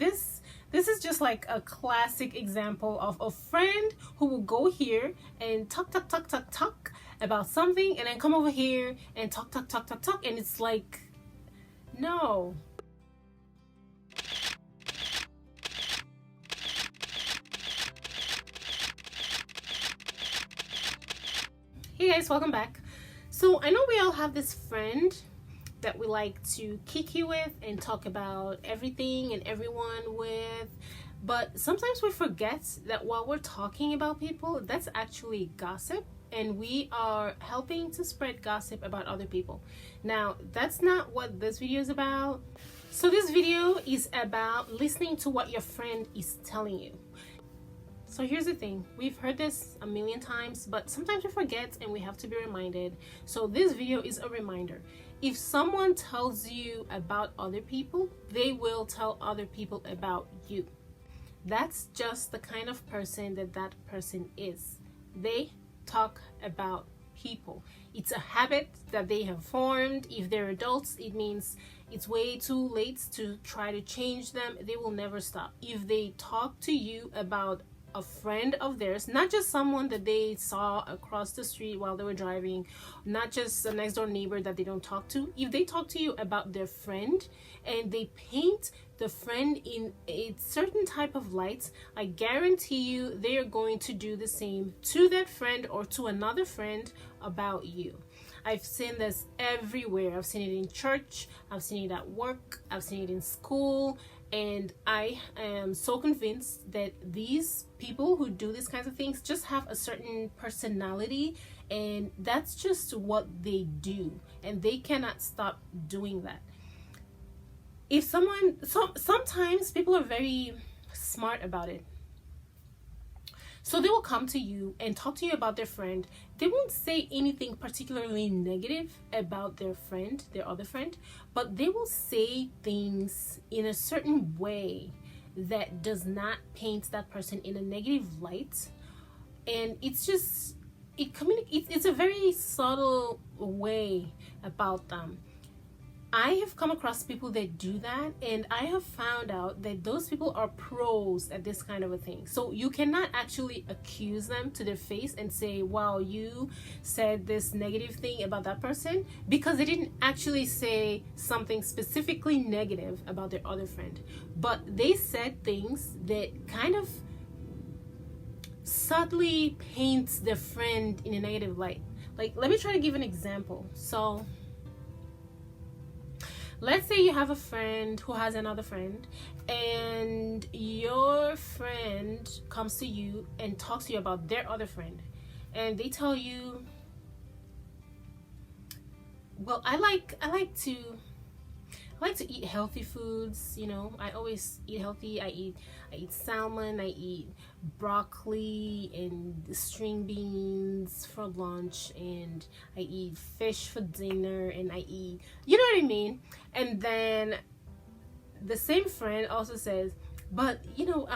this is just like a classic example of a friend who will go here and talk about something, and then come over here and talk, and it's like, no. Hey guys, welcome back. So I know we all have this friend that we like to kiki with and talk about everything and everyone with, but sometimes we forget that while we're talking about people, that's actually gossip, and we are helping to spread gossip about other people. Now, that's not what this video is about. So this video is about listening to what your friend is telling you. So here's the thing, we've heard this a million times, but sometimes we forget and we have to be reminded. So this video is a reminder. If someone tells you about other people, they will tell other people about you. That's just the kind of person that that person is. They talk about people. It's a habit that they have formed. If they're adults, it means it's way too late to try to change them. They will never stop. If they talk to you about a friend of theirs, not just someone that they saw across the street while they were driving, not just a next door neighbor that they don't talk to, if they talk to you about their friend and they paint the friend in a certain type of light, I guarantee you they are going to do the same to that friend or to another friend about you. I've seen this everywhere. I've seen it in church, I've seen it at work, I've seen it in school, and I am so convinced that these people who do these kinds of things just have a certain personality, and that's just what they do, and they cannot stop doing that. If someone, sometimes people are very smart about it. So they will come to you and talk to you about their friend. They won't say anything particularly negative about their friend, their other friend, but they will say things in a certain way that does not paint that person in a negative light. And it's just, it's a very subtle way about them. I have come across people that do that, and I have found out that those people are pros at this kind of a thing. So you cannot actually accuse them to their face and say, wow, you said this negative thing about that person, because they didn't actually say something specifically negative about their other friend, but they said things that kind of subtly paints their friend in a negative light. Like, let me try to give an example. So let's say you have a friend who has another friend, and your friend comes to you and talks to you about their other friend, and they tell you, well, I like to eat healthy foods, you know. I always eat healthy. I eat salmon, I eat broccoli and string beans for lunch, and I eat fish for dinner, and I eat, you know what I mean? And then the same friend also says, but you know,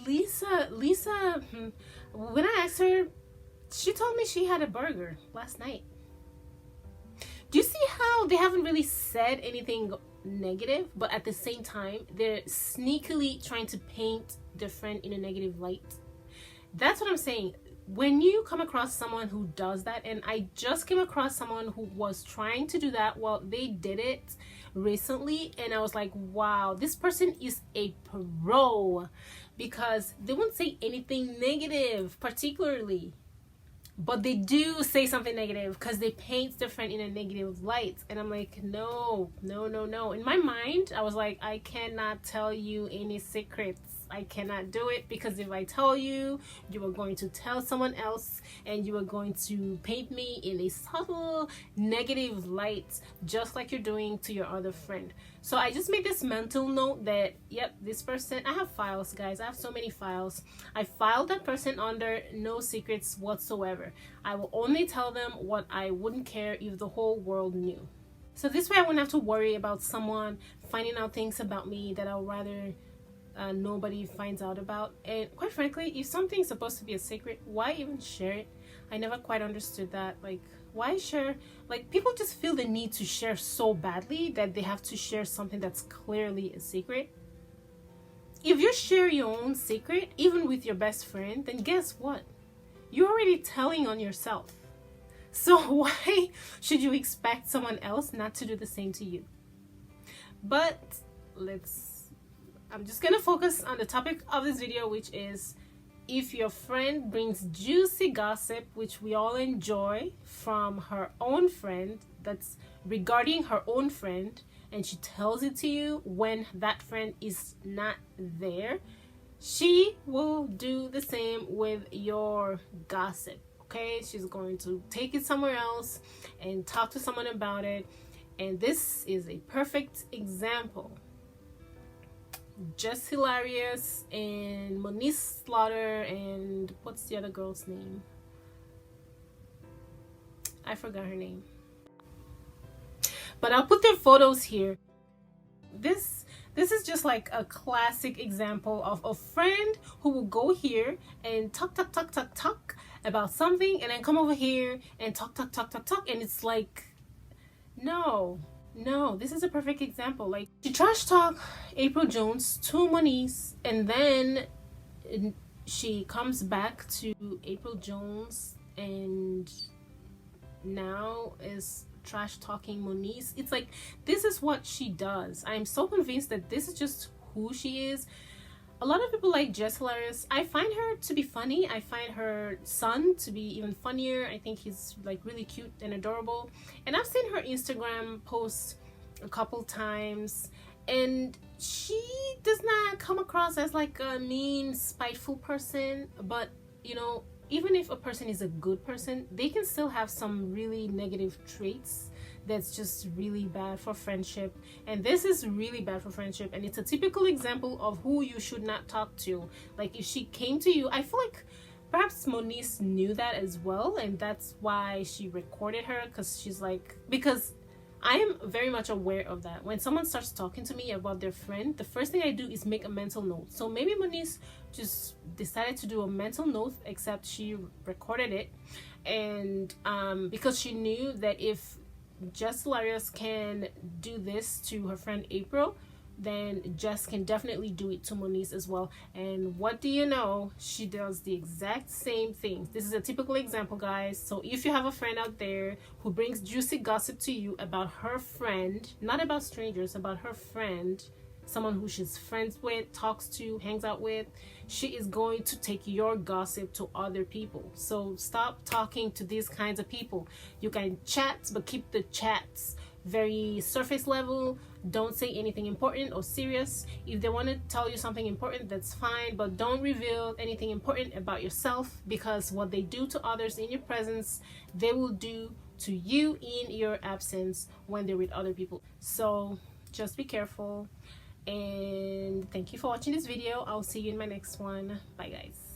Lisa, when I asked her, she told me she had a burger last night. Do you see how they haven't really said anything negative, but at the same time, they're sneakily trying to paint their friend in a negative light? That's what I'm saying. When you come across someone who does that, and I just came across someone who was trying to do that, well, they did it recently, and I was like, wow, this person is a pro, because they won't say anything negative particularly, but they do say something negative because they paint their friend in a negative light. And I'm like, no. In my mind, I was like, I cannot tell you any secrets. I cannot do it, because if I tell you, you are going to tell someone else, and you are going to paint me in a subtle negative light, just like you're doing to your other friend. So I just made this mental note that, yep, this person, I have files, guys. I have so many files. I filed that person under no secrets whatsoever. I will only tell them what I wouldn't care if the whole world knew. So this way I wouldn't have to worry about someone finding out things about me that I'll rather nobody finds out about. And quite frankly, if something's supposed to be a secret, why even share it? I never quite understood that. Like, Why share? Like, people just feel the need to share so badly that they have to share something that's clearly a secret. If you share your own secret, even with your best friend, then guess what? You're already telling on yourself. So why should you expect someone else not to do the same to you? But I'm just gonna focus on the topic of this video, which is if your friend brings juicy gossip, which we all enjoy, from her own friend, that's regarding her own friend, and she tells it to you when that friend is not there, she will do the same with your gossip. Okay, she's going to take it somewhere else and talk to someone about it. And this is a perfect example. Just Hilarious and Monique Slaughter and what's the other girl's name? I forgot her name. But I'll put their photos here. This is just like a classic example of a friend who will go here and talk about something, and then come over here and talk, and it's like, no, this is a perfect example. Like, she trash talk April Jones to Monique, and then she comes back to April Jones and now is trash talking Monique. It's like, this is what she does. I'm so convinced that this is just who she is. A lot of people like Jess Hilarious. I find her to be funny. I find her son to be even funnier. I think he's like really cute and adorable. And I've seen her Instagram post a couple times, and she does not come across as like a mean, spiteful person. But you know, even if a person is a good person, they can still have some really negative traits that's just really bad for friendship. And this is really bad for friendship, and it's a typical example of who you should not talk to. Like, if she came to you, I feel like perhaps Monique knew that as well, and that's why she recorded her, because she's like, because I am very much aware of that. When someone starts talking to me about their friend, the first thing I do is make a mental note. So maybe Monique just decided to do a mental note, except she recorded it. And because she knew that if Jess Hilarious can do this to her friend April, then Jess can definitely do it to Monique as well. And what do you know? She does the exact same thing. This is a typical example, guys. So if you have a friend out there who brings juicy gossip to you about her friend, not about strangers, about her friend, someone who she's friends with, talks to, hangs out with, she is going to take your gossip to other people. So stop talking to these kinds of people. You can chat, but keep the chats very surface level. Don't say anything important or serious. If they want to tell you something important, that's fine, but don't reveal anything important about yourself, because what they do to others in your presence, they will do to you in your absence when they're with other people. So just be careful. And thank you for watching this video. I'll see you in my next one. Bye, guys.